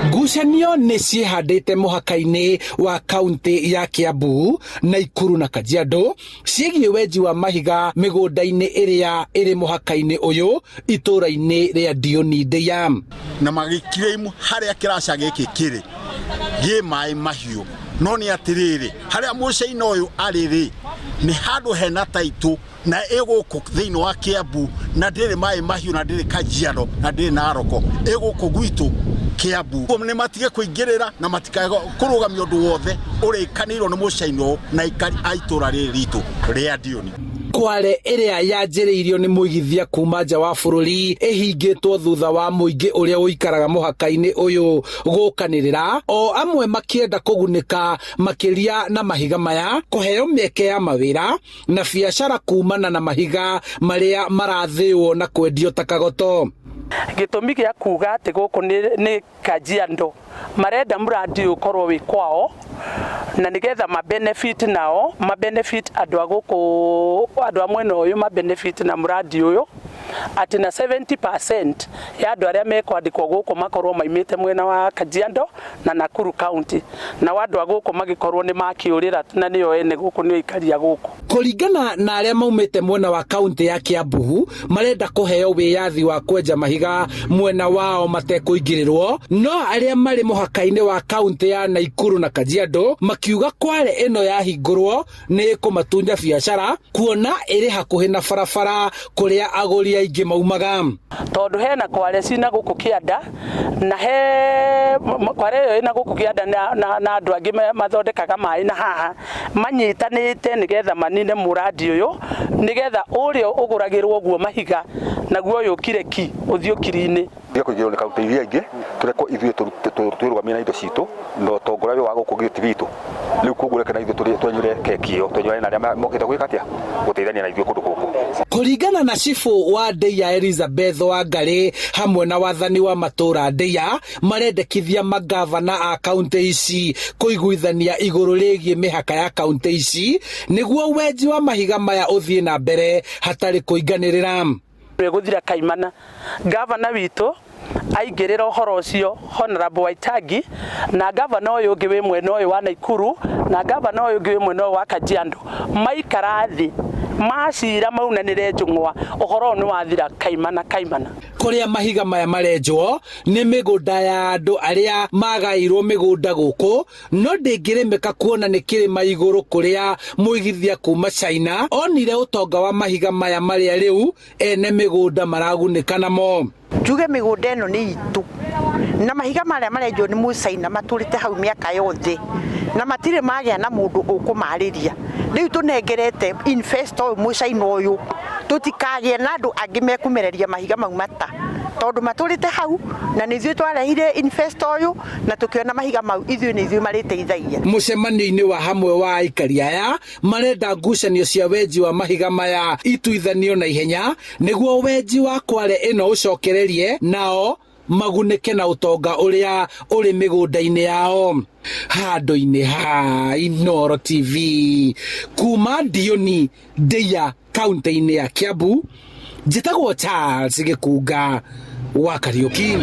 Ngucanio nĩ ciĩhandĩte mũhaka-inĩ wa kaunti ya Kiambu, Nakuru na Kajiado ciĩgiĩ wenji wa mahiga mĩgũnda-inĩ ĩrĩa ĩrĩ mũhaka-inĩ ũyũ itũũra-inĩ rĩa Ndiuni Ndeiya. Na magĩkirĩmu harĩa kĩraca gĩkĩ kĩrĩ gĩ maĩ mahiũ, no nĩ atĩrĩrĩ harĩa mũico-inĩ ũyũ arĩ nĩ handũ hena taitũ na ĩgũkũ thĩinĩ wa Kiambu, na ndĩrĩ maĩ mahiũ na ndĩrĩ Kajiado na ndĩrĩ Naroko, ĩgũkũ gwitũ Kiambu. Nĩ matige kũingĩrĩra na matikae kũrũgamia ũndũ wothe ũrĩa ikanĩirwo nĩ mũico-inĩ ũyũ na aikari a itũũra rĩrĩ ritũ rĩa Ndiuni. Kware ĩrĩa yanjĩrĩirio nĩ mũigithia kuma nja wa bũrũri ĩhingĩtwo thutha wa mũingĩ ũrĩa ũikaraga mũhaka-inĩ ũyũ gũkanĩrĩra, o amwe makĩenda kũgunĩka makĩria na mahiga maya, kũheo mĩeke ya mawĩra na biacara kumana na mahiga marĩa marathĩo na kwendio ta kagoto. Gĩtũmi gĩa kuga atĩ gũkũ nĩ Kajiado marenda muradi ũkorwo wĩ kwao na nigetha benefit nao benefit andũ a gũkũ andũ a mwena ũyũ benefit na muradi ũyũ ati na 70% ya andũ arĩa mekwandĩkwo gũkũ makorwo maimĩte mwena wa Kajiado na Nakuru county, na andũ a gũkũ magĩkorwo nĩ makĩũrĩra na nĩo ene gũkũ nĩ ikaria gũkũ. Kũringana na arĩa maumĩte mwena wa kaunti ya Kiambu marenda kũheo wĩyathi wa kwenja mahiga mwena wao matekũingĩrĩrwo, no arĩa marĩ mũhaka-inĩ wa kaunti ya Nakuru na Kajiado makiuga Kware ĩno yahingũrwo nĩ kũmatunya biacara, kuona ĩrĩ hakuhĩ na barabara kũrĩa agũri aingĩ maumaga. Tondũ hena Kware cina gũkũ Kĩanda na Kware ĩyo ĩna gũkũ Kĩanda na andũ angĩ mathondekaga maĩ na haha manyitanĩte nĩgetha manine mũradi ũyũ, nĩgetha ũrĩa ũgũragĩrwo guo mahiga naguo ũyũ kireki ũthiũ kiri-inĩ. Kũigĩrwo nĩ kaunti iria ingĩ tũrekwo ithuĩ twĩrũgamie na indo citũ na ũtongoria wa gũkũ gĩti witũ. Rĩu koguo reke na ithuĩ twenyure keki ĩyo, twenyure na arĩa mokĩte gwĩka atĩa gũteithania na ithuĩ kũndũ gũkũ. Kũringana na cibũ wa Ndeiya Elizabeth Wangari hamwe na wathani wa matũũra Ndeiya marendekithia magavana a kaunti ici kũiguithania igũrũ rĩgiĩ mĩhaka ya kaunti ici nĩguo wenji wa mahiga maya ũthiĩ na mbere hatarĩ kũinganĩrĩra. Gũthira kaimana gavana witũ aingĩrĩra ũhoro ũcio Honorable Aitangi na gavana ũyũ ũngĩ wĩ mwena ũyũ wa Nakuru na gavana ũyũ ũngĩ wĩ mwena ũyũ wa Kajiado maikara thĩ macira maunanĩre njũng'wa ũhoro nĩ wathira kaimana. Kũrĩa mahiga maya marenjwo nĩ mĩgũnda ya andũ arĩa magaĩirwo mĩgũnda gũkũ, no ndĩngĩrĩmĩka kuona nĩ kĩrĩma igũrũ kũrĩa mũigithia kuma China onire ũtonga wa mahiga maya marĩa rĩu ene mĩgũnda maragunĩka namo. Njuge mĩgũnda ĩno nĩ itũ na mahiga marĩa marenjwo nĩ Mũchina matũrĩte hau mĩaka yothe na matirĩ magĩa na mũndũ ũkũmarĩria. Rĩu tũnengerete investor ũyũ Mũchina ũyũ tũtikagĩe na andũ angĩ mekũmereria mahiga mau mata, tondũ matũrĩte hau na nĩ ithuĩ twarehire investor ũyũ na tũkĩona mahiga mau ithuĩ nĩ ithuĩ marĩteithagia. Mũcemanio-inĩ wa hamwe wa aikari aya marenda ngucanio cia wenji wa mahiga maya ituithanio na ihenya nĩguo wenji wa Kware ĩno ũcokererie nao magunĩke na ũtonga ũrĩa ũrĩ mĩgũnda-inĩ yao. Handũ-inĩ ha Inooro TV kuma Ndiuni Ndeiya kaunti-inĩ ya Kiambu, njĩtagwo Charles Gĩkunga wa Kariũki.